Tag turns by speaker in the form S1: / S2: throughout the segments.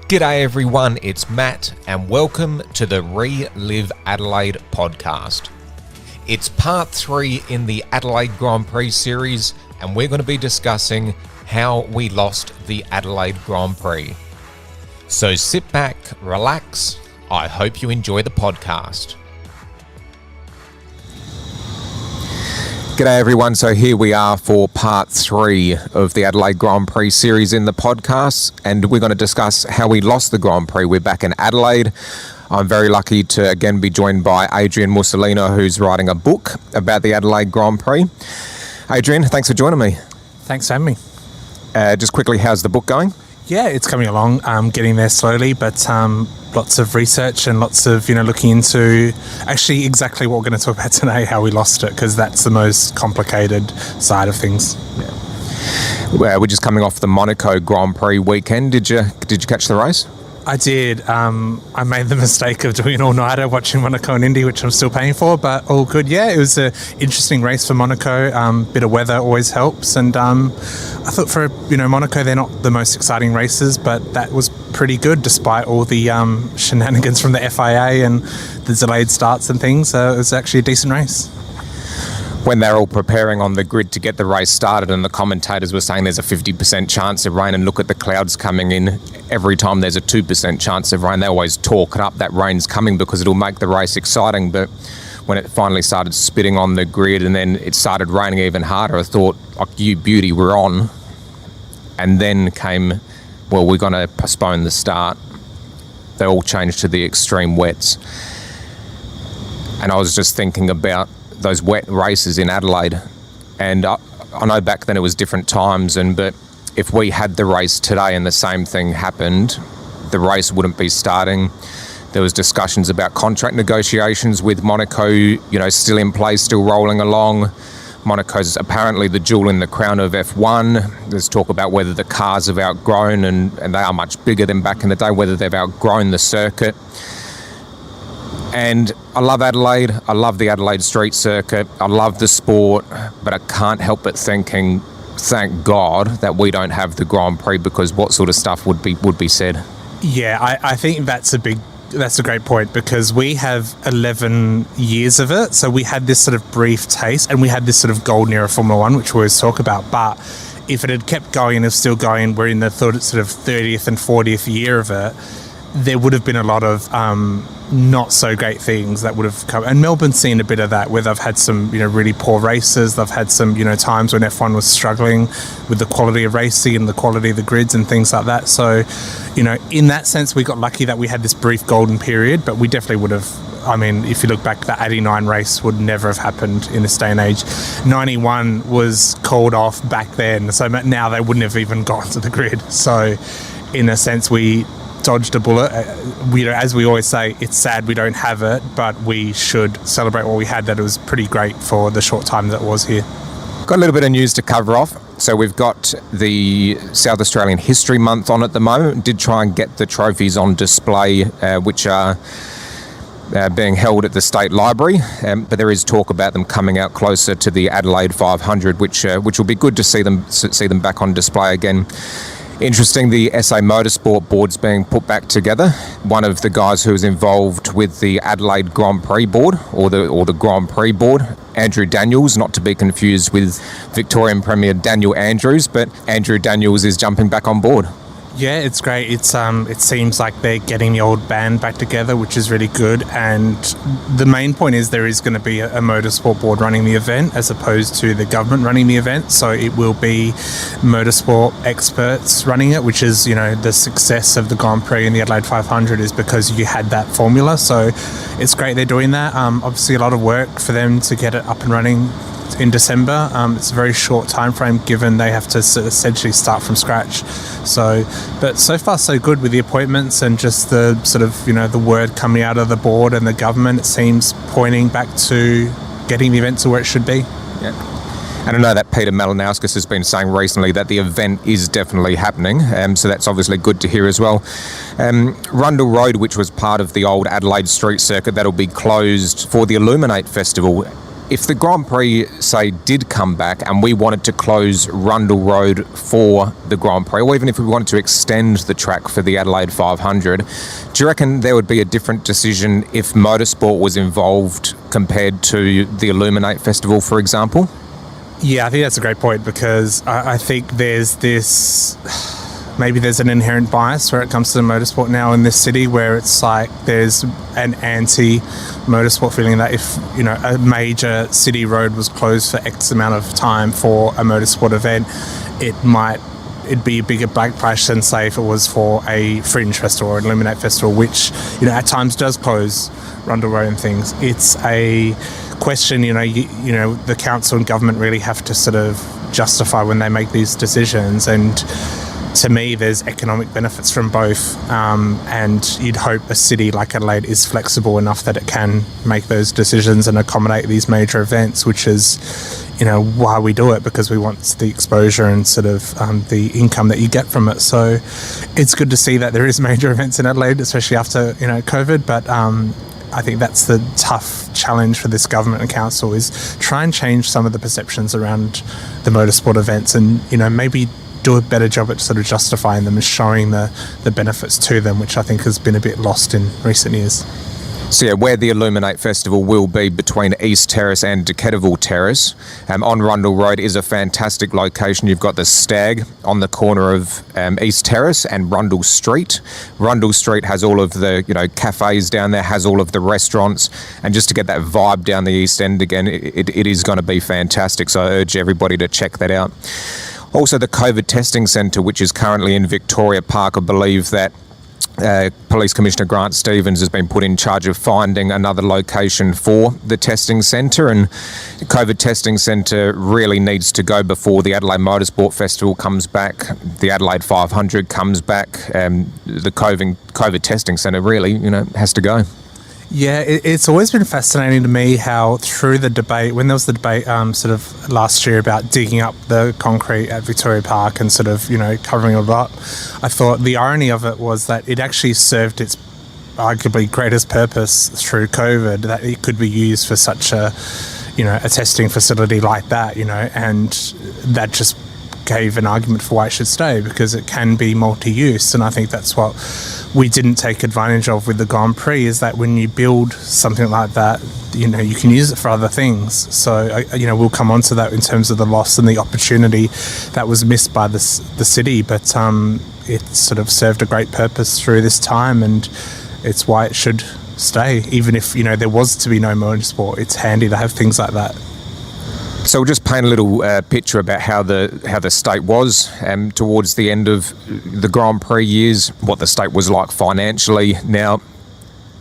S1: G'day everyone, it's Matt and welcome to the Relive Adelaide podcast. It's part 3 in the Adelaide Grand Prix series and we're going to be discussing how we lost the Adelaide Grand Prix. So sit back, relax, I hope you enjoy the podcast. G'day everyone, so here we are for part 3 of the Adelaide Grand Prix series in the podcast, and we're going to discuss how we lost the Grand Prix. We're back in Adelaide. I'm very lucky to again be joined by Adrian who's writing a book about the Adelaide Grand Prix. Adrian, thanks for joining me.
S2: Thanks for having me.
S1: Just quickly, how's the book going?
S2: Yeah, it's coming along. Getting there slowly, but lots of research and lots of, looking into actually exactly what we're going to talk about today, how we lost it, because that's the most complicated side of things.
S1: Yeah. Well, we're just coming off the Monaco Grand Prix weekend. Did you catch the race?
S2: I did. I made the mistake of doing an all-nighter watching Monaco and Indy, which I'm still paying for, but all good. Yeah, it was an interesting race for Monaco. Bit of weather always helps, and I thought for Monaco, they're not the most exciting races, but that was pretty good despite all the shenanigans from the FIA and the delayed starts and things. It was actually a decent race.
S1: When they're all preparing on the grid to get the race started and the commentators were saying there's a 50% chance of rain and look at the clouds coming in, every time there's a 2% chance of rain, they always talk it up that rain's coming because it'll make the race exciting. But when it finally started spitting on the grid and then it started raining even harder, I thought, like, you beauty, we're on. And then came, well, we're going to postpone the start. They all changed to the extreme wets. And I was just thinking about those wet races in Adelaide, and I know back then it was different times, but if we had the race today and the same thing happened, the race wouldn't be starting. There was discussions about contract negotiations with Monaco, still in place, still rolling along. Monaco's apparently the jewel in the crown of F1. There's talk about whether the cars have outgrown, and they are much bigger than back in the day, whether they've outgrown the circuit. And I love Adelaide, I love the Adelaide Street Circuit, I love the sport, but I can't help but thinking, thank God that we don't have the Grand Prix, because what sort of stuff would be said? Yeah,
S2: I think that's a great point, because we have 11 years of it, so we had this sort of brief taste, and we had this sort of golden era Formula 1, which we always talk about, but if it had kept going and it's still going, we're in the sort of 30th and 40th year of it, there would have been a lot of not so great things that would have come. And Melbourne's seen a bit of that, where they've had some, really poor races. They've had some, times when F1 was struggling with the quality of racing and the quality of the grids and things like that. So, in that sense, we got lucky that we had this brief golden period, but we definitely would have, if you look back, the 89 race would never have happened in this day and age. 91 was called off back then, so now they wouldn't have even gone to the grid. So, in a sense, we dodged a bullet. As we always say, it's sad we don't have it, but we should celebrate what we had, that it was pretty great for the short time that it was here.
S1: Got a little bit of news to cover off. So we've got the South Australian History Month on at the moment. Did try and get the trophies on display, which are being held at the State Library, but there is talk about them coming out closer to the Adelaide 500, which will be good to see them back on display again. Interesting, the SA Motorsport board's being put back together. One of the guys who was involved with the Adelaide Grand Prix board, or the Grand Prix board, Andrew Daniels, not to be confused with Victorian Premier Daniel Andrews, but Andrew Daniels is jumping back on board.
S2: Yeah, it's great. It seems like they're getting the old band back together, which is really good. And the main point is there is going to be a motorsport board running the event as opposed to the government running the event. So it will be motorsport experts running it, which is, the success of the Grand Prix and the Adelaide 500 is because you had that formula. So it's great they're doing that. Obviously a lot of work for them to get it up and running in December. It's a very short time frame given they have to essentially start from scratch. But so far so good with the appointments and just the sort of, the word coming out of the board and the government. It seems pointing back to getting the event to where it should be.
S1: Yeah. And I know that Peter Malinauskas has been saying recently that the event is definitely happening, so that's obviously good to hear as well. Rundle Road, which was part of the old Adelaide Street Circuit, that'll be closed for the Illuminate Festival. if the Grand Prix, say, did come back and we wanted to close Rundle Road for the Grand Prix, or even if we wanted to extend the track for the Adelaide 500, do you reckon there would be a different decision if motorsport was involved compared to the Illuminate Festival, for example?
S2: Yeah, I think that's a great point, because I think there's maybe there's an inherent bias where it comes to the motorsport now in this city, where it's like there's an anti-motorsport feeling that if, you know, a major city road was closed for X amount of time for a motorsport event, it'd be a bigger backlash than, say, if it was for a Fringe Festival or an Illuminate Festival, which, you know, at times does close Rundle Road and things. It's a question, you know, the council and government really have to sort of justify when they make these decisions, and to me, there's economic benefits from both, and you'd hope a city like Adelaide is flexible enough that it can make those decisions and accommodate these major events, which is, you know, why we do it, because we want the exposure and sort of the income that you get from it. So it's good to see that there is major events in Adelaide, especially after, you know, COVID, but I think that's the tough challenge for this government and council, is try and change some of the perceptions around the motorsport events, and, you know, maybe do a better job at sort of justifying them and showing the benefits to them, which I think has been a bit lost in recent years.
S1: So yeah, where the Illuminate Festival will be between East Terrace and Decateville Terrace, on Rundle Road is a fantastic location. You've got the Stag on the corner of East Terrace and Rundle Street. Rundle Street has all of the, you know, cafes down there, has all of the restaurants, and just to get that vibe down the East End again, it is going to be fantastic. So I urge everybody to check that out. Also, the COVID testing centre, which is currently in Victoria Park, I believe that Police Commissioner Grant Stevens has been put in charge of finding another location for the testing centre, and the COVID testing centre really needs to go before the Adelaide Motorsport Festival comes back, the Adelaide 500 comes back, the COVID testing centre really, you know, has to go.
S2: Yeah, it's always been fascinating to me how through the debate, when there was the debate sort of last year about digging up the concrete at Victoria Park and sort of, you know, covering it up, I thought the irony of it was that it actually served its arguably greatest purpose through COVID, that it could be used for such a, you know, a testing facility like that, you know, and that just gave an argument for why it should stay, because it can be multi-use. And I think that's what we didn't take advantage of with the Grand Prix, is that when you build something like that, you know, you can use it for other things. So, you know, we'll come on to that in terms of the loss and the opportunity that was missed by the city, but it sort of served a great purpose through this time, and it's why it should stay. Even if, you know, there was to be no motorsport, it's handy to have things like that.
S1: So we'll just paint a little picture about how the state was towards the end of the Grand Prix years, what the state was like financially. Now,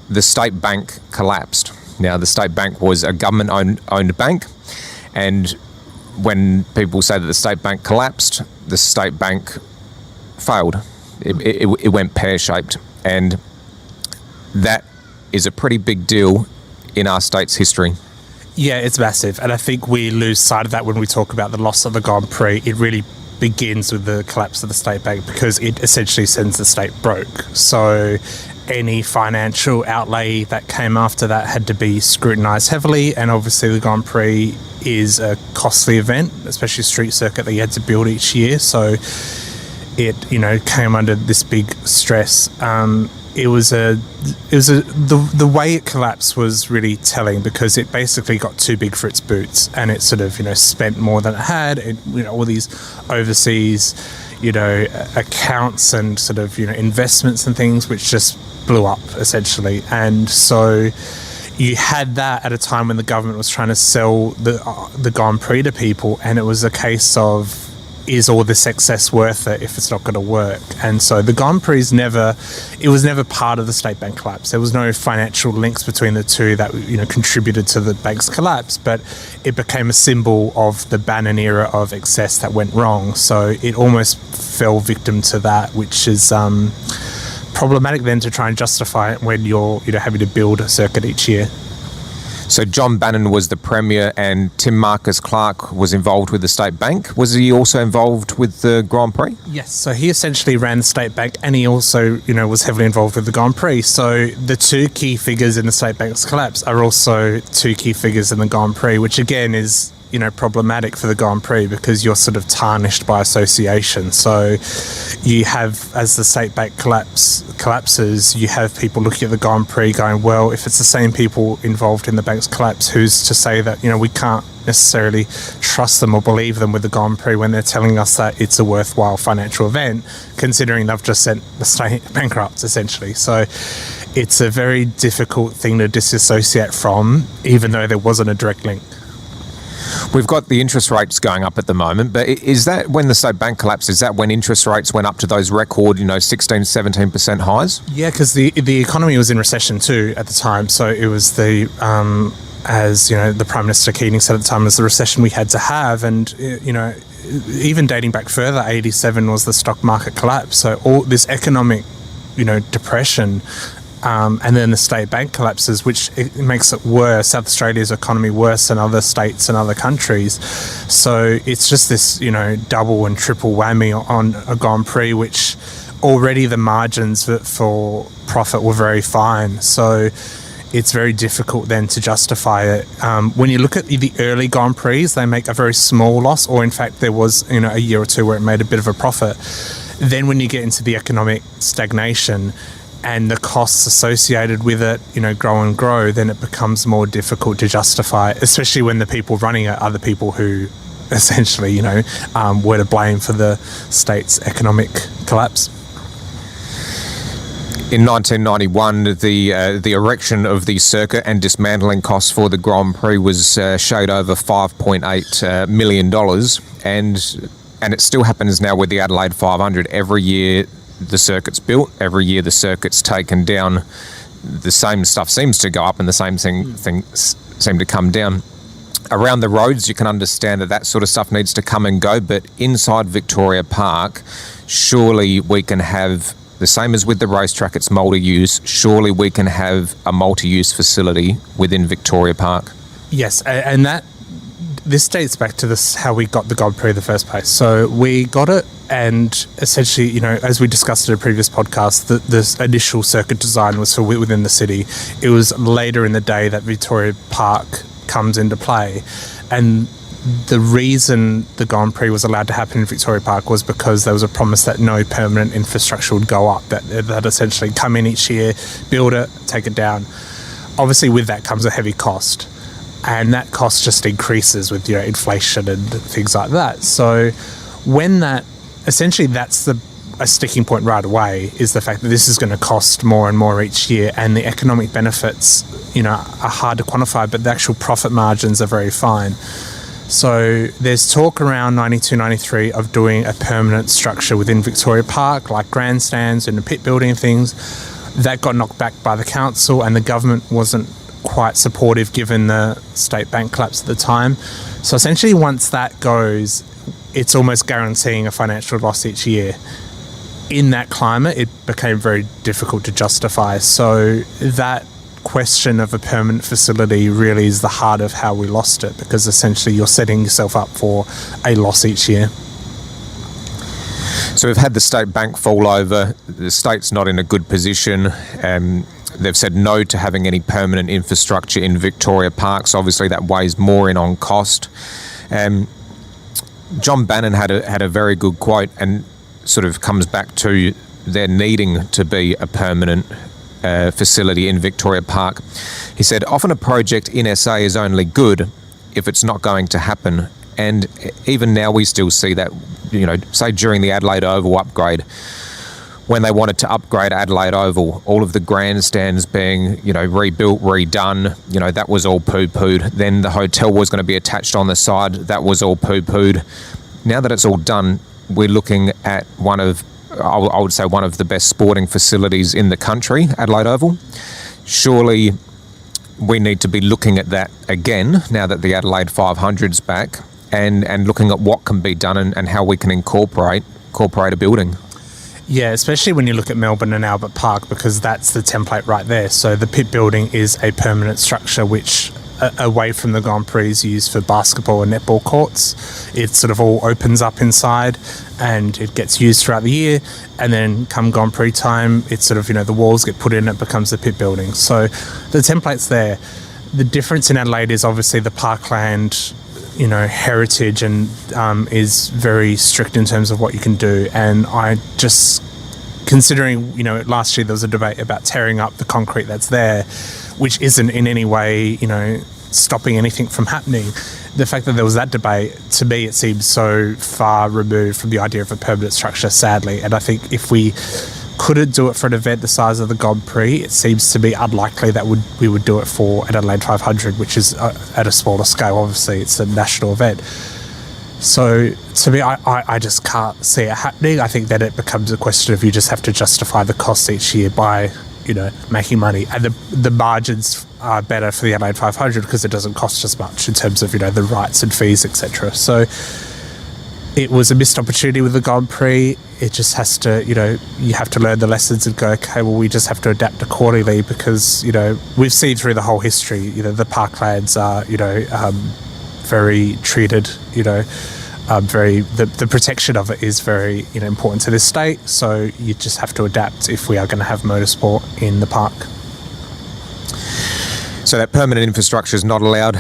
S1: the state bank collapsed. Now, the state bank was a government-owned bank, and when people say that the state bank collapsed, the state bank failed. It went pear-shaped, and that is a pretty big deal in our state's history.
S2: Yeah, it's massive, and I think we lose sight of that when we talk about the loss of the Grand Prix. It really begins with the collapse of the state bank, because it essentially sends the state broke. So any financial outlay that came after that had to be scrutinised heavily, and obviously the Grand Prix is a costly event, especially Street Circuit that you had to build each year. So it, you know, came under this big stress. The way it collapsed was really telling, because it basically got too big for its boots, and it sort of, you know, spent more than it had. It, you know, all these overseas, you know, accounts and sort of, you know, investments and things, which just blew up essentially. And so you had that at a time when the government was trying to sell the Grand Prix to people, and it was a case of, is all this excess worth it if it's not going to work? And so the Grand Prix was never part of the state bank collapse. There was no financial links between the two that, you know, contributed to the bank's collapse, but it became a symbol of the Bannon era of excess that went wrong. So it almost fell victim to that, which is problematic then to try and justify it when you're, you know, having to build a circuit each year.
S1: So John Bannon was the Premier and Tim Marcus Clark was involved with the State Bank. Was he also involved with the Grand Prix?
S2: Yes, so he essentially ran the State Bank, and he also, was heavily involved with the Grand Prix. So the two key figures in the State Bank's collapse are also two key figures in the Grand Prix, which again is, problematic for the Grand Prix because you're sort of tarnished by association. So you have, as the State Bank collapses, you have people looking at the Grand Prix going, well, if it's the same people involved in the bank's collapse, who's to say that, we can't necessarily trust them or believe them with the Grand Prix when they're telling us that it's a worthwhile financial event, considering they've just sent the state bankrupt, essentially. So it's a very difficult thing to disassociate from, even though there wasn't a direct link.
S1: We've got the interest rates going up at the moment, but is that when the State Bank collapsed, is that when interest rates went up to those record, 16, 17% highs?
S2: Yeah, because the economy was in recession too at the time. So it was the Prime Minister Keating said at the time, it was the recession we had to have. And, even dating back further, 87 was the stock market collapse. So all this economic, depression, and then the State Bank collapses, which it makes it worse, South Australia's economy worse than other states and other countries. So it's just this, double and triple whammy on a Grand Prix, which already the margins for profit were very fine. So it's very difficult then to justify it. When you look at the early Grand Prix, they make a very small loss, or in fact there was, a year or two where it made a bit of a profit. Then when you get into the economic stagnation, and the costs associated with it, grow and grow, then it becomes more difficult to justify, especially when the people running it are the people who essentially, were to blame for the state's economic collapse.
S1: In 1991, the erection of the circuit and dismantling costs for the Grand Prix was showed over $5.8 million, and it still happens now with the Adelaide 500. Every year the circuit's built, every year the circuit's taken down. The same stuff seems to go up and the same things seem to come down. Around the roads, you can understand that sort of stuff needs to come and go, but inside Victoria Park, surely we can have, the same as with the racetrack, it's multi-use, surely we can have a multi-use facility within Victoria Park.
S2: Yes, and this dates back to how we got the Grand Prix in the first place. So we got it, and essentially, as we discussed in a previous podcast, the initial circuit design was for within the city. It was later in the day that Victoria Park comes into play, and the reason the Grand Prix was allowed to happen in Victoria Park was because there was a promise that no permanent infrastructure would go up, that essentially come in each year, build it, take it down. Obviously with that comes a heavy cost, and that cost just increases with inflation and things like that. So when essentially that's a sticking point right away, is the fact that this is going to cost more and more each year, and the economic benefits are hard to quantify, but the actual profit margins are very fine. So there's talk around 92, 93 of doing a permanent structure within Victoria Park, like grandstands and the pit building and things. That got knocked back by the council, and the government wasn't quite supportive given the State Bank collapse at the time. So essentially once that goes, it's almost guaranteeing a financial loss each year. In that climate, it became very difficult to justify. So that question of a permanent facility really is the heart of how we lost it, because essentially you're setting yourself up for a loss each year.
S1: So we've had the State Bank fall over. The state's not in a good position. They've said no to having any permanent infrastructure in Victoria Park, so obviously that weighs more in on cost. John Bannon had a very good quote, and sort of comes back to there needing to be a permanent facility in Victoria Park. He said, often a project in SA is only good if it's not going to happen. And even now we still see that, say during the Adelaide Oval upgrade, when they wanted to upgrade Adelaide Oval, all of the grandstands being, rebuilt, redone, that was all poo-pooed. Then the hotel was going to be attached on the side. That was all poo-pooed. Now that it's all done, we're looking at one of the best sporting facilities in the country, Adelaide Oval. Surely we need to be looking at that again now that the Adelaide 500's back, and looking at what can be done and how we can incorporate a building.
S2: Yeah, especially when you look at Melbourne and Albert Park, because that's the template right there. So the pit building is a permanent structure which away from the Grand Prix is used for basketball and netball courts. It sort of all opens up inside and it gets used throughout the year, and then come Grand Prix time, it's sort of, the walls get put in, it becomes the pit building. So the template's there. The difference in Adelaide is obviously the parkland, heritage, and is very strict in terms of what you can do. And I just, considering, last year there was a debate about tearing up the concrete that's there, which isn't in any way, stopping anything from happening. The fact that there was that debate, to me, it seems so far removed from the idea of a permanent structure, sadly. And I think if we couldn't do it for an event the size of the Grand Prix, it seems to be unlikely that we would do it for an Adelaide 500, which is at a smaller scale. Obviously, it's a national event. So to me, I just can't see it happening. I think that it becomes a question of you just have to justify the costs each year by making money, and the margins are better for the Adelaide 500 because it doesn't cost as much in terms of the rights and fees, etc. So it was a missed opportunity with the Grand Prix. It just has to, you have to learn the lessons and go, okay, well, we just have to adapt accordingly because we've seen through the whole history, the parklands are very treated, the protection of it is very important to this state. So you just have to adapt if we are going to have motorsport in the park.
S1: So that permanent infrastructure is not allowed.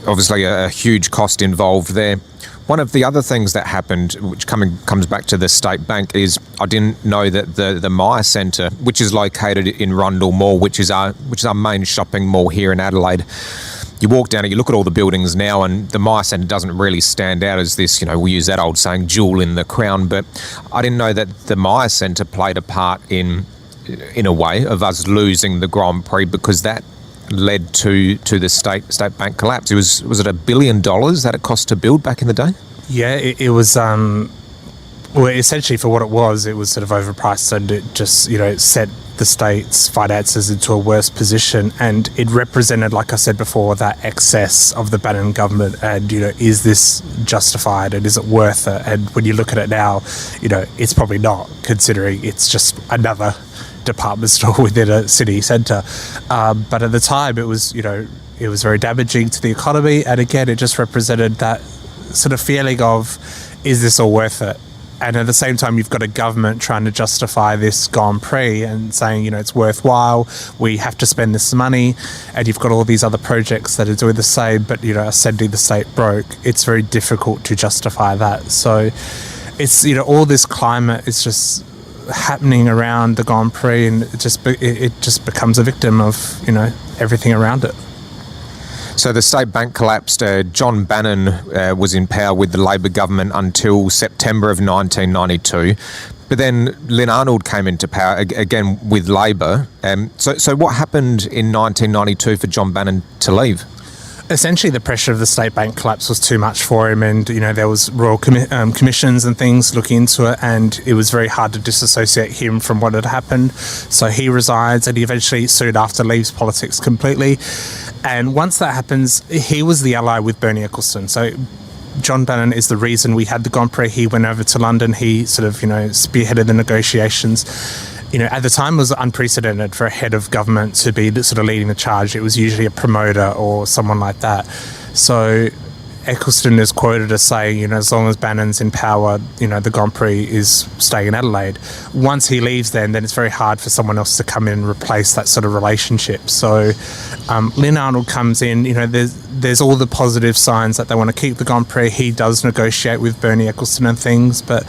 S1: Obviously a huge cost involved there. One of the other things that happened, which comes back to the State Bank, is I didn't know that the Myer Centre, which is located in Rundle Mall, which is our main shopping mall here in Adelaide. You walk down it, you look at all the buildings now, and the Myer Centre doesn't really stand out as this, we use that old saying, jewel in the crown. But I didn't know that the Myer Centre played a part in a way of us losing the Grand Prix, because that led to the state bank collapse. Was it $1 billion that it cost to build back in the day?
S2: Yeah, it was. Well, essentially for what it was sort of overpriced, and it just set the state's finances into a worse position, and it represented, like I said before, that excess of the Bannon government. And is this justified, and is it worth it? And when you look at it now, it's probably not, considering it's just another department store within a city centre. But at the time, it was very damaging to the economy, and again, it just represented that sort of feeling of, is this all worth it? And at the same time, you've got a government trying to justify this Grand Prix and saying, it's worthwhile, we have to spend this money, and you've got all these other projects that are doing the same, but, are sending the state broke. It's very difficult to justify that. So it's, all this climate is just happening around the Grand Prix, and it just becomes a victim of, everything around it.
S1: So the state bank collapsed. John Bannon was in power with the Labor government until September of 1992. But then Lynn Arnold came into power again with Labor. So what happened in 1992 for John Bannon to leave?
S2: Essentially, the pressure of the state bank collapse was too much for him, and there was royal commissions and things looking into it, and it was very hard to disassociate him from what had happened. So he resigns, and he eventually soon after leaves politics completely. And once that happens, he was the ally with Bernie Ecclestone. So John Bannon is the reason we had the Grand Prix. He went over to London. He sort of spearheaded the negotiations. At the time, it was unprecedented for a head of government to be sort of leading the charge. It was usually a promoter or someone like that. So Ecclestone is quoted as saying, as long as Bannon's in power, the Grand Prix is staying in Adelaide. Once he leaves then it's very hard for someone else to come in and replace that sort of relationship. So Lynn Arnold comes in, there's all the positive signs that they want to keep the Grand Prix. He does negotiate with Bernie Ecclestone and things, but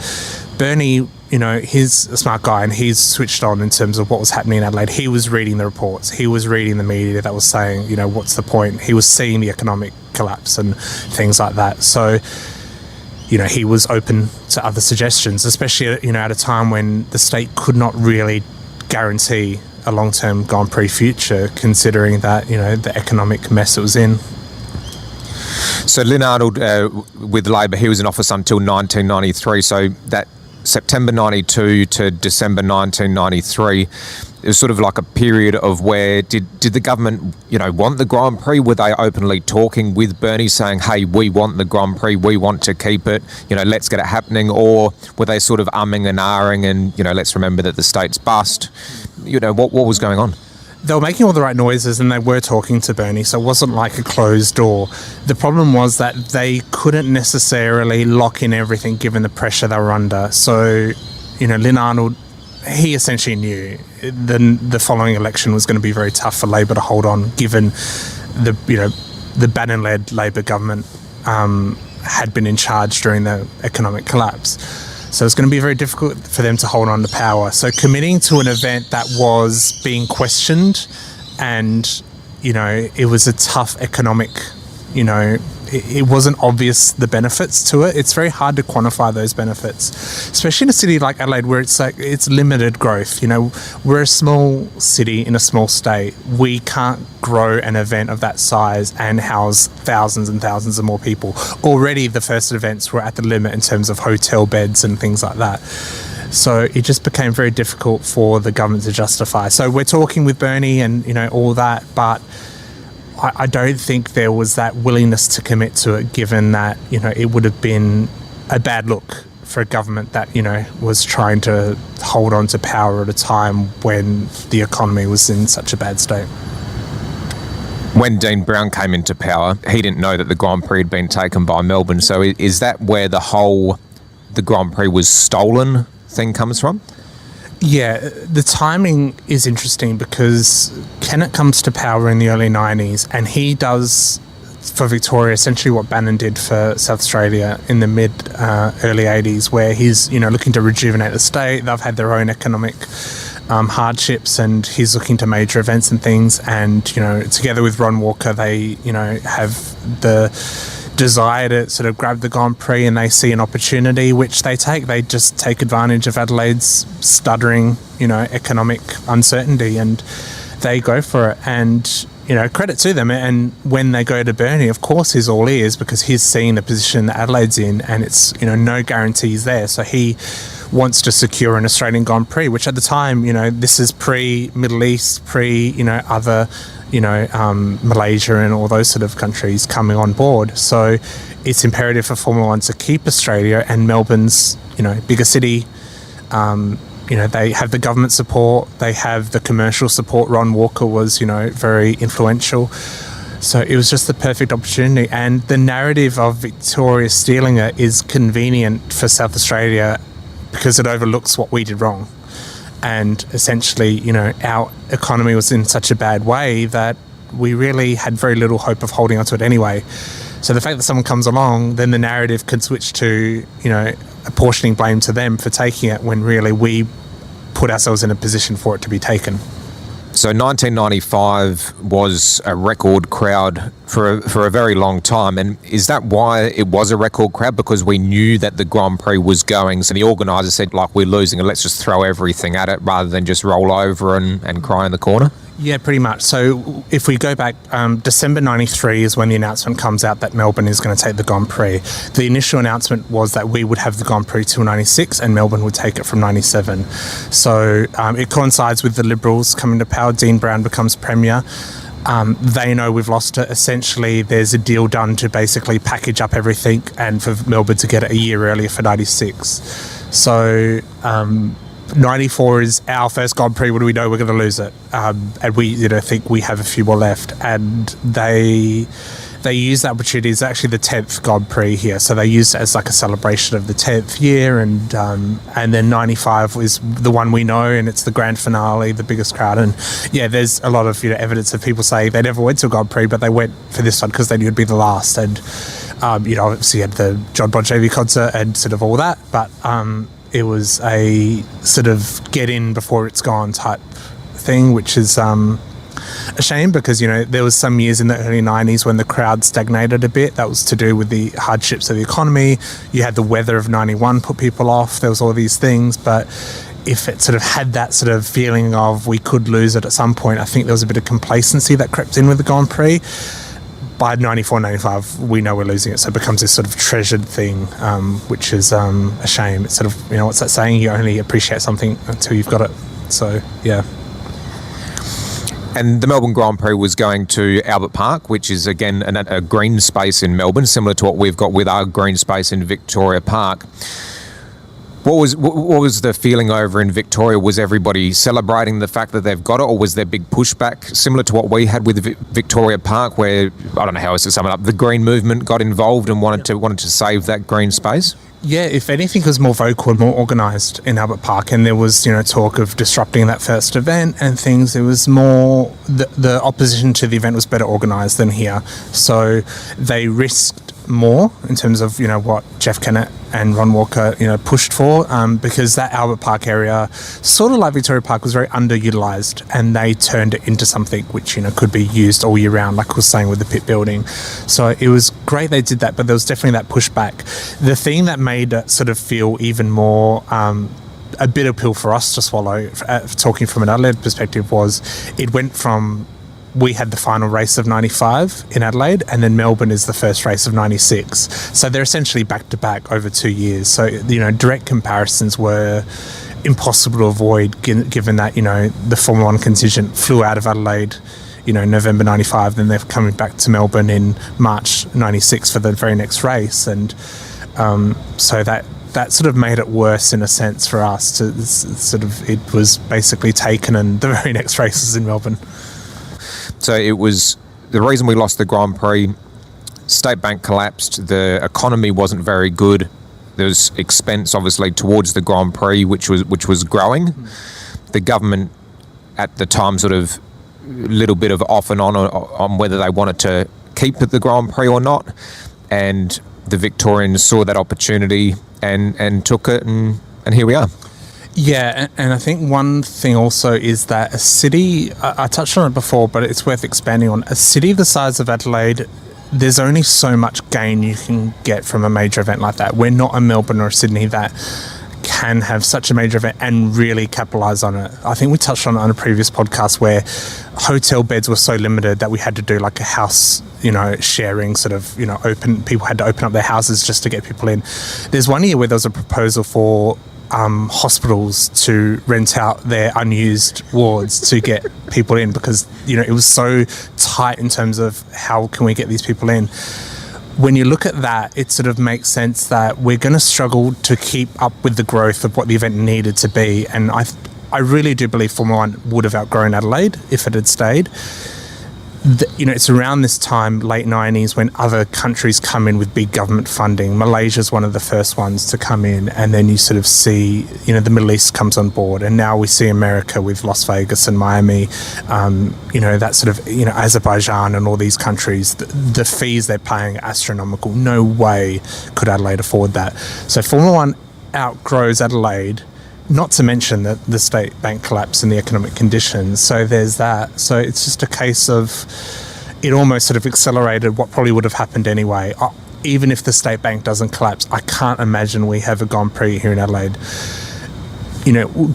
S2: Bernie, he's a smart guy, and he's switched on in terms of what was happening in Adelaide. He was reading the reports. He was reading the media that was saying, what's the point? He was seeing the economic collapse and things like that. So, he was open to other suggestions, especially, at a time when the state could not really guarantee a long-term Grand Prix future, considering that, the economic mess it was in.
S1: So Lynn Arnold, with Labor, he was in office until 1993. So that September 92 to December 1993, it was sort of like a period of where did the government, want the Grand Prix? Were they openly talking with Bernie saying, hey, we want the Grand Prix, we want to keep it, let's get it happening? Or were they sort of umming and ahhing and, let's remember that the state's bust? What was going on?
S2: they were making all the right noises and they were talking to Bernie, so it wasn't like a closed door. The problem was that they couldn't necessarily lock in everything given the pressure they were under. So, Lynn Arnold, he essentially knew the following election was going to be very tough for Labor to hold on, given the Bannon-led Labor government had been in charge during the economic collapse. So it's going to be very difficult for them to hold on to power. So committing to an event that was being questioned and, it was a tough economic, it wasn't obvious the benefits to it. It's very hard to quantify those benefits, especially in a city like Adelaide where it's limited growth. We're a small city in a small state. We can't grow an event of that size and house thousands and thousands of more people. Already the first events were at the limit in terms of hotel beds and things like that. So it just became very difficult for the government to justify. So we're talking with Bernie and, all that, but I don't think there was that willingness to commit to it, given that, it would have been a bad look for a government that, was trying to hold on to power at a time when the economy was in such a bad state.
S1: When Dean Brown came into power, he didn't know that the Grand Prix had been taken by Melbourne. So is that where the Grand Prix was stolen thing comes from?
S2: Yeah, the timing is interesting because Kennett comes to power in the early 90s and he does for Victoria essentially what Bannon did for South Australia in the early 80s, where he's looking to rejuvenate the state. They've had their own economic hardships and he's looking to major events and things, and together with Ron Walker they have the desire to sort of grab the Grand Prix, and they see an opportunity which they take. They just take advantage of Adelaide's stuttering, economic uncertainty, and they go for it. And, credit to them. And when they go to Bernie, of course, he's all ears because he's seeing the position that Adelaide's in, and it's, no guarantees there. So he wants to secure an Australian Grand Prix, which at the time, this is pre-Middle East, other Malaysia and all those sort of countries coming on board. So it's imperative for Formula One to keep Australia, and Melbourne's, bigger city. They have the government support, they have the commercial support. Ron Walker was, very influential. So it was just the perfect opportunity. And the narrative of Victoria stealing it is convenient for South Australia because it overlooks what we did wrong. And essentially, our economy was in such a bad way that we really had very little hope of holding onto it anyway. So the fact that someone comes along, then the narrative can switch to, apportioning blame to them for taking it, when really we put ourselves in a position for it to be taken.
S1: So 1995 was a record crowd for a very long time. And is that why it was a record crowd? Because we knew that the Grand Prix was going. So the organisers said, we're losing and let's just throw everything at it rather than just roll over and cry in the corner?
S2: Yeah, pretty much. So if we go back, December 93 is when the announcement comes out that Melbourne is going to take the Grand Prix. The initial announcement was that we would have the Grand Prix till 96 and Melbourne would take it from 97. So it coincides with the Liberals coming to power. Dean Brown becomes Premier. They know we've lost it. Essentially, there's a deal done to basically package up everything and for Melbourne to get it a year earlier for 96. So 94 is our first Grand Prix. What do we know? We're going to lose it. And we think we have a few more left. And they use that opportunity. It's actually the 10th Grand Prix here. So they use it as like a celebration of the 10th year. And then 95 is the one we know, and it's the grand finale, the biggest crowd. And yeah, there's a lot of evidence of people saying they never went to a Grand Prix, but they went for this one because they knew it'd be the last. And, obviously you had the John Bon Jovi concert and sort of all that. But it was a sort of get in before it's gone type thing, which is a shame because, there was some years in the early 90s when the crowd stagnated a bit. That was to do with the hardships of the economy. You had the weather of 91 put people off. There was all these things. But if it sort of had that sort of feeling of we could lose it at some point, I think there was a bit of complacency that crept in with the Grand Prix. By 94, 95, we know we're losing it, so it becomes this sort of treasured thing, which is a shame. It's sort of, what's that saying? You only appreciate something until you've got it. So, yeah.
S1: And the Melbourne Grand Prix was going to Albert Park, which is, again, a green space in Melbourne, similar to what we've got with our green space in Victoria Park. What was the feeling over in Victoria? Was everybody celebrating the fact that they've got it, or was there big pushback similar to what we had with Victoria Park, where, I don't know how else to sum it up, the green movement got involved and wanted to save that green space?
S2: Yeah, if anything, it was more vocal and more organised in Albert Park, and there was, talk of disrupting that first event and things. It was more the opposition to the event was better organised than here, so they risked more in terms of what Jeff Kennett and Ron Walker pushed for, because that Albert Park area, sort of like Victoria Park, was very underutilised, and they turned it into something which could be used all year round, like I was saying with the pit building. So it was great they did that, but there was definitely that pushback. The thing that made it sort of feel even more a bitter pill for us to swallow, talking from an Adelaide perspective, was it went from, we had the final race of 95 in Adelaide, and then Melbourne is the first race of 96. So they're essentially back-to-back over 2 years. So, direct comparisons were impossible to avoid, given that, the Formula One contingent flew out of Adelaide, November 95, then they're coming back to Melbourne in March 96 for the very next race. And so that sort of made it worse in a sense for us. It was basically taken, and the very next race was in Melbourne.
S1: So it was the reason we lost the Grand Prix. State Bank collapsed. The economy wasn't very good. There was expense, obviously, towards the Grand Prix, which was growing. The government at the time sort of little bit of off and on whether they wanted to keep the Grand Prix or not. And the Victorians saw that opportunity and took it, and here we are.
S2: Yeah, and I think one thing also is that a city, I touched on it before, but it's worth expanding on. A city the size of Adelaide, there's only so much gain you can get from a major event like that. We're not a Melbourne or a Sydney that can have such a major event and really capitalise on it. I think we touched on it on a previous podcast where hotel beds were so limited that we had to do like a house, sharing sort of, people had to open up their houses just to get people in. There's one year where there was a proposal for hospitals to rent out their unused wards to get people in, because it was so tight in terms of how can we get these people in. When you look at that, it sort of makes sense that we're going to struggle to keep up with the growth of what the event needed to be, and I really do believe Formula One would have outgrown Adelaide if it had stayed. It's around this time, late 90s, when other countries come in with big government funding. Malaysia's one of the first ones to come in, and then you sort of see, the Middle East comes on board, and now we see America with Las Vegas and Miami, that sort of, Azerbaijan and all these countries. The fees they're paying are astronomical. No way could Adelaide afford that. So Formula One outgrows Adelaide, not to mention the state bank collapse and the economic conditions. So there's that. So it's just a case of it almost sort of accelerated what probably would have happened anyway. Even if the state bank doesn't collapse, I can't imagine we have a Grand Prix here in Adelaide.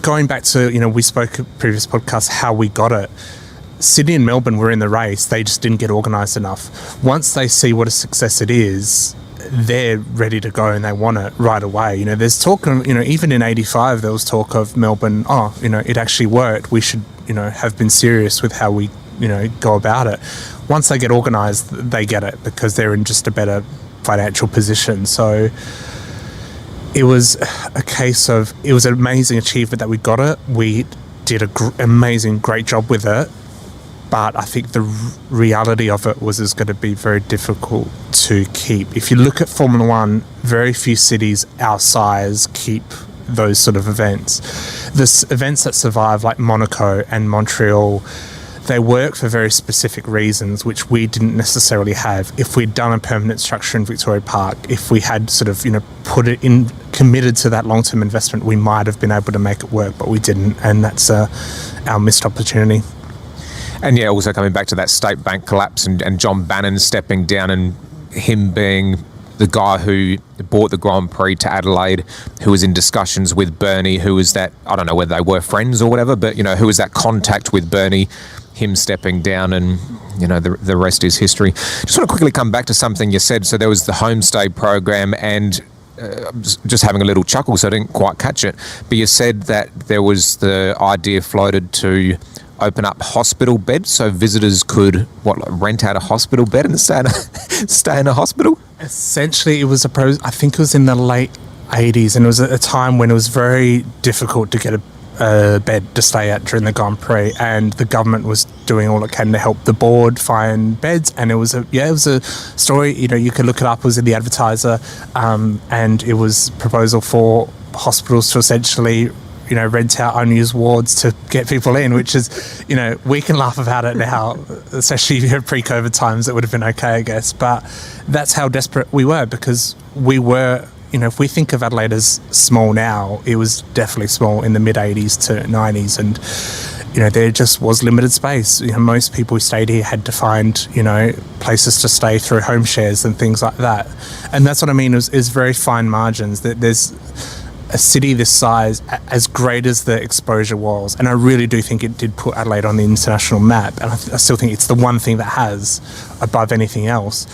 S2: Going back to, we spoke in previous podcasts how we got it. Sydney and Melbourne were in the race. They just didn't get organised enough. Once they see what a success it is, they're ready to go and they want it right away. There's talk of, even in 85, there was talk of Melbourne, it actually worked. We should, have been serious with how we, go about it. Once they get organised, they get it because they're in just a better financial position. So it was a case of, it was an amazing achievement that we got it. We did an amazing, great job with it. But I think the reality of it was going to be very difficult to keep. If you look at Formula One, very few cities our size keep those sort of events. The events that survive, like Monaco and Montreal, they work for very specific reasons, which we didn't necessarily have. If we'd done a permanent structure in Victoria Park, if we had sort of, put it in, committed to that long-term investment, we might have been able to make it work, but we didn't. And that's our missed opportunity.
S1: And yeah, also coming back to that state bank collapse and John Bannon stepping down and him being the guy who brought the Grand Prix to Adelaide, who was in discussions with Bernie, who was that, I don't know whether they were friends or whatever, but, who was that contact with Bernie, him stepping down, and, the rest is history. Just want to quickly come back to something you said. So there was the homestay program, and just having a little chuckle, so I didn't quite catch it, but you said that there was the idea floated to open up hospital beds so visitors could rent out a hospital bed and stay in a hospital.
S2: Essentially, it was I think it was in the late 80s, and it was at a time when it was very difficult to get a bed to stay at during the Grand Prix, and the government was doing all it can to help the board find beds. And it was a story, you could look it up. It was in the Advertiser, and it was a proposal for hospitals to essentially rent out unused wards to get people in, which is, we can laugh about it now, especially pre-COVID times. It would have been okay, I guess, but that's how desperate we were, because we were, if we think of Adelaide as small now, it was definitely small in the mid-80s to 90s, and there just was limited space. Most people who stayed here had to find places to stay through home shares and things like that, and that's what I mean, is very fine margins. That there's a city this size, as great as the exposure was, and I really do think it did put Adelaide on the international map, and I still think it's the one thing that has above anything else.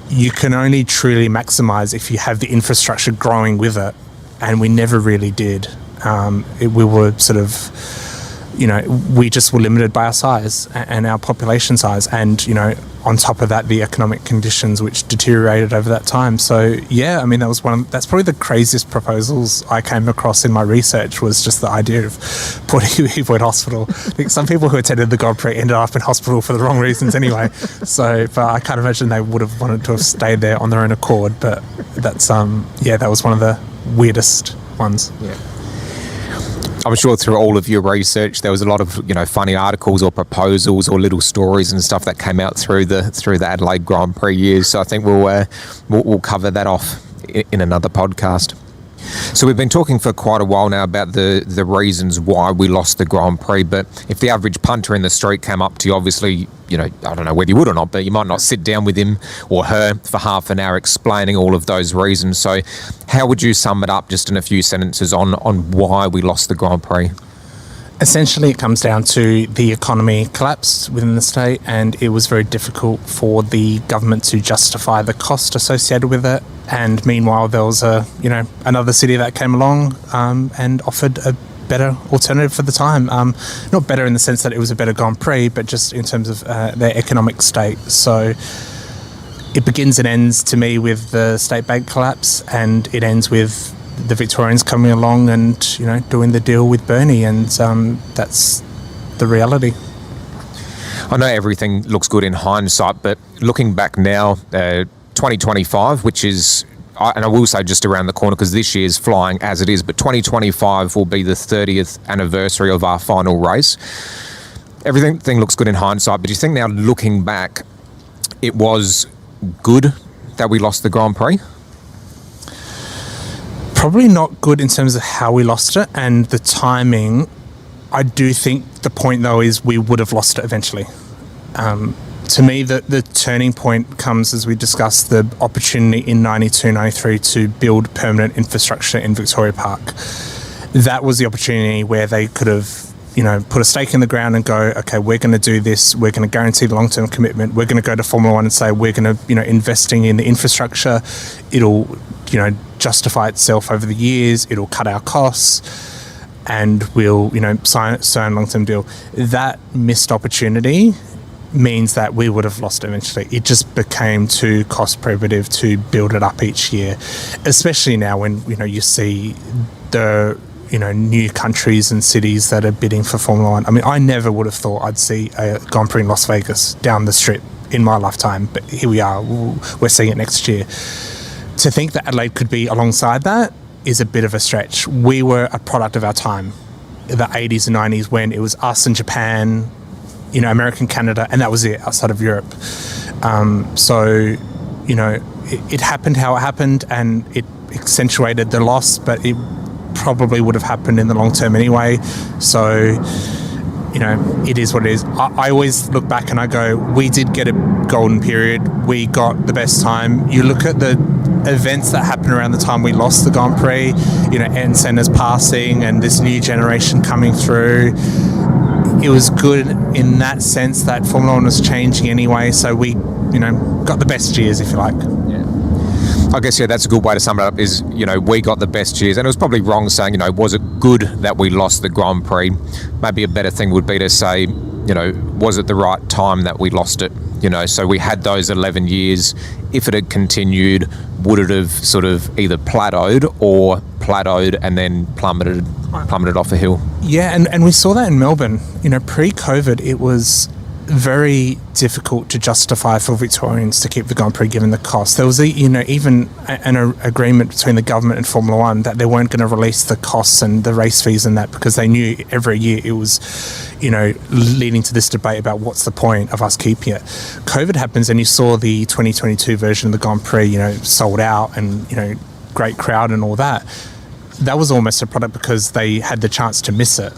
S2: You can only truly maximise if you have the infrastructure growing with it, and we never really did. We were sort of, we just were limited by our size and our population size, and on top of that, the economic conditions which deteriorated over that time. So yeah, I mean, that's probably the craziest proposals I came across in my research, was just the idea of putting people in hospital. I think some people who attended the Grand Prix ended up in hospital for the wrong reasons anyway. So, but I can't imagine they would have wanted to have stayed there on their own accord. But that's that was one of the weirdest ones.
S1: Yeah. I'm sure through all of your research, there was a lot of funny articles or proposals or little stories and stuff that came out through the Adelaide Grand Prix years. So I think we'll cover that off in another podcast. So we've been talking for quite a while now about the reasons why we lost the Grand Prix, but if the average punter in the street came up to you, obviously, I don't know whether you would or not, but you might not sit down with him or her for half an hour explaining all of those reasons. So how would you sum it up just in a few sentences on why we lost the Grand Prix?
S2: Essentially, it comes down to the economy collapsed within the state, and it was very difficult for the government to justify the cost associated with it. And meanwhile, there was another city that came along and offered a better alternative for the time. Not better in the sense that it was a better Grand Prix, but just in terms of their economic state. So it begins and ends, to me, with the state bank collapse, and it ends with the Victorians coming along and doing the deal with Bernie, and that's the reality.
S1: I know everything looks good in hindsight, but looking back now, 2025, which is, and I will say just around the corner because this year's flying as it is, but 2025 will be the 30th anniversary of our final race. Everything looks good in hindsight, but do you think now, looking back, it was good that we lost the Grand Prix?
S2: Probably not good in terms of how we lost it and the timing. I do think the point, though, is we would have lost it eventually. To me, the turning point comes, as we discussed, the opportunity in 92, 93 to build permanent infrastructure in Victoria Park. That was the opportunity where they could have, put a stake in the ground and go, okay, we're going to do this. We're going to guarantee the long-term commitment. We're going to go to Formula One and say we're going to, investing in the infrastructure. It'll, justify itself over the years. It'll cut our costs, and we'll, sign a long-term deal. That missed opportunity means that we would have lost eventually. It just became too cost prohibitive to build it up each year, especially now when you see the new countries and cities that are bidding for Formula One. I mean, I never would have thought I'd see a Grand Prix in Las Vegas down the strip in my lifetime, but here we are. We're seeing it next year. To think that Adelaide could be alongside that is a bit of a stretch. We were a product of our time, the 80s and 90s, when it was us and Japan, America, Canada, and that was it outside of Europe. So, it happened how it happened, and it accentuated the loss, but it probably would have happened in the long term anyway. So, it is what it is. I always look back and I go, we did get a golden period. We got the best time. You look at the events that happened around the time we lost the Grand Prix, Ensenna's passing and this new generation coming through. It was good in that sense that Formula One was changing anyway, so we, got the best years, if you like.
S1: Yeah. I guess, that's a good way to sum it up is, we got the best years, and it was probably wrong saying, was it good that we lost the Grand Prix? Maybe a better thing would be to say, was it the right time that we lost it? So we had those 11 years. If it had continued, would it have sort of either plateaued and then plummeted off a hill?
S2: Yeah, and we saw that in Melbourne. Pre-COVID, it was very difficult to justify for Victorians to keep the Grand Prix given the cost. There was even an agreement between the government and Formula One that they weren't going to release the costs and the race fees and that, because they knew every year it was leading to this debate about what's the point of us keeping it. COVID happens and you saw the 2022 version of the Grand Prix sold out and great crowd and all that. That was almost a product because they had the chance to miss it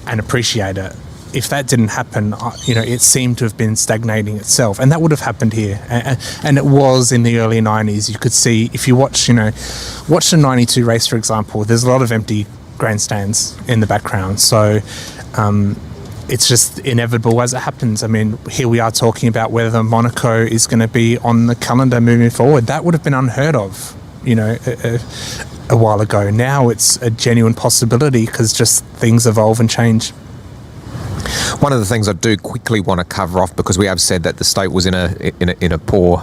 S2: and appreciate it. If that didn't happen, it seemed to have been stagnating itself, and that would have happened here. And it was in the early 90s. You could see, if you watch the 92 race, for example, there's a lot of empty grandstands in the background. So it's just inevitable as it happens. I mean, here we are talking about whether Monaco is going to be on the calendar moving forward. That would have been unheard of, a while ago. Now it's a genuine possibility because just things evolve and change.
S1: One of the things I do quickly want to cover off, because we have said that the state was in a poor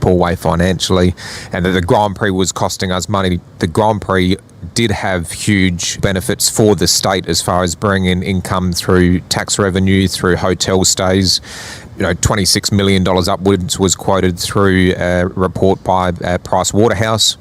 S1: way financially, and that the Grand Prix was costing us money. The Grand Prix did have huge benefits for the state as far as bringing in income through tax revenue, through hotel stays. $26 million upwards was quoted through a report by Price Waterhouse.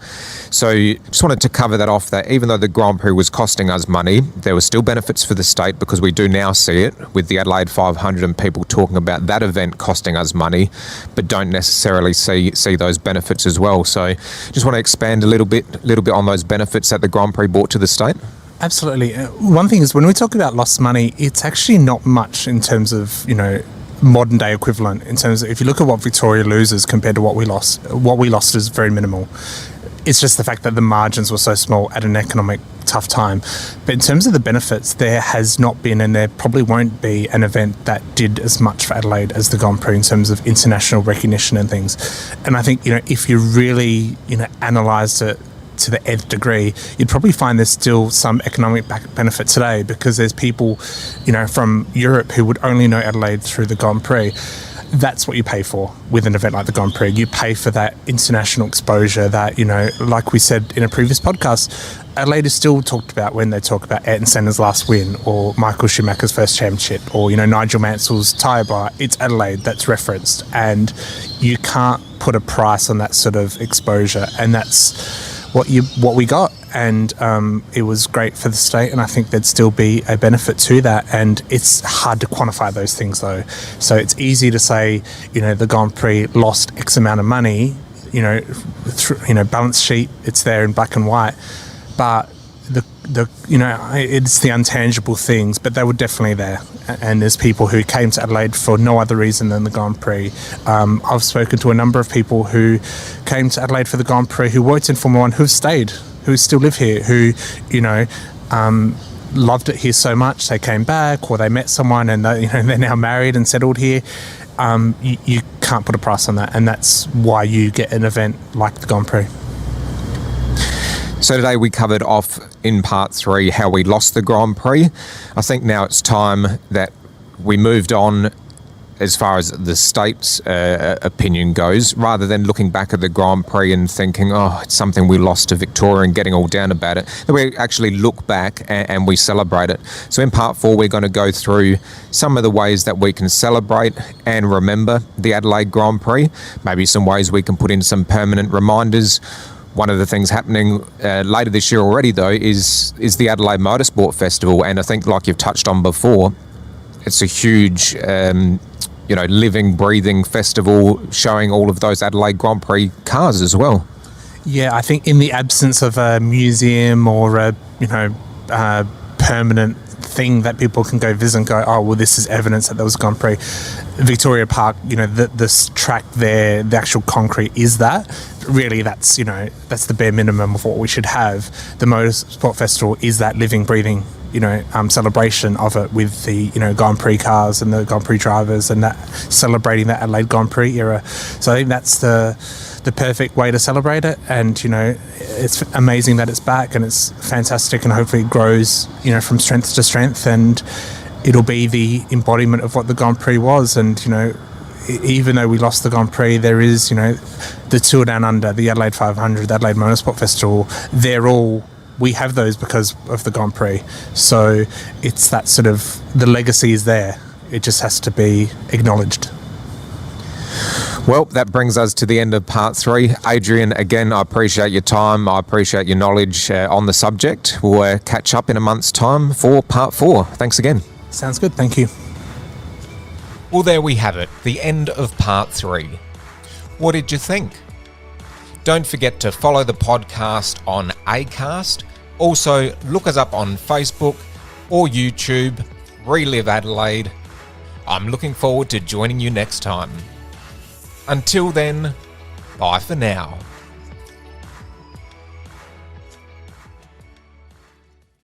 S1: So just wanted to cover that off, that even though the Grand Prix was costing us money, there were still benefits for the state, because we do now see it with the Adelaide 500 and people talking about that event costing us money, but don't necessarily see those benefits as well. So just want to expand a little bit on those benefits that the Grand Prix brought to the state. Absolutely.
S2: One thing is, when we talk about lost money, it's actually not much in terms of, modern day equivalent, in terms of, if you look at what Victoria loses compared to what we lost is very minimal. It's just the fact that the margins were so small at an economic tough time. But in terms of the benefits, there has not been, and there probably won't be, an event that did as much for Adelaide as the Grand Prix in terms of international recognition and things. And I think, if you really, analysed it to the nth degree, you'd probably find there's still some economic benefit today, because there's people, from Europe who would only know Adelaide through the Grand Prix. That's what you pay for with an event like the Grand Prix. You pay for that international exposure that, like we said in a previous podcast, Adelaide is still talked about when they talk about Ayrton Senna's last win, or Michael Schumacher's first championship, or, Nigel Mansell's tyre bar. It's Adelaide that's referenced, and you can't put a price on that sort of exposure, and that's what we got. And it was great for the state, and I think there'd still be a benefit to that. And it's hard to quantify those things, though. So it's easy to say, the Grand Prix lost X amount of money, balance sheet, it's there in black and white. But it's the intangible things, but they were definitely there. And there's people who came to Adelaide for no other reason than the Grand Prix. I've spoken to a number of people who came to Adelaide for the Grand Prix, who worked in Formula One, who've stayed, who still live here, who, loved it here so much they came back, or they met someone and they're now married and settled here. You can't put a price on that, and that's why you get an event like the Grand Prix.
S1: So today we covered off in part 3 how we lost the Grand Prix. I think now it's time that we moved on as far as the state's opinion goes, rather than looking back at the Grand Prix and thinking, it's something we lost to Victoria and getting all down about it. That we actually look back and we celebrate it. So in part 4, we're going to go through some of the ways that we can celebrate and remember the Adelaide Grand Prix. Maybe some ways we can put in some permanent reminders. One of the things happening later this year already, though, is the Adelaide Motorsport Festival. And I think, like you've touched on before, it's a huge, living, breathing festival showing all of those Adelaide Grand Prix cars as well.
S2: Yeah, I think in the absence of a museum or a permanent thing that people can go visit and go, this is evidence that there was a Grand Prix. Victoria Park, this track there, the actual concrete is that. Really, that's the bare minimum of what we should have. The Motorsport Festival is that living, breathing, celebration of it, with the Grand Prix cars and the Grand Prix drivers, and that celebrating that Adelaide Grand Prix era. So I think that's the perfect way to celebrate it. And it's amazing that it's back, and it's fantastic, and hopefully it grows from strength to strength, and it'll be the embodiment of what the Grand Prix was. And even though we lost the Grand Prix, there is, the Tour Down Under, the Adelaide 500, the Adelaide Motorsport Festival. We have those because of the Grand Prix. So it's that sort of, the legacy is there. It just has to be acknowledged.
S1: Well, that brings us to the end of part 3. Adrian, again, I appreciate your time. I appreciate your knowledge on the subject. We'll catch up in a month's time for part 4. Thanks again.
S2: Sounds good. Thank you.
S1: Well, there we have it, the end of part 3. What did you think? Don't forget to follow the podcast on Acast. Also, look us up on Facebook or YouTube, Relive Adelaide. I'm looking forward to joining you next time. Until then, bye for now.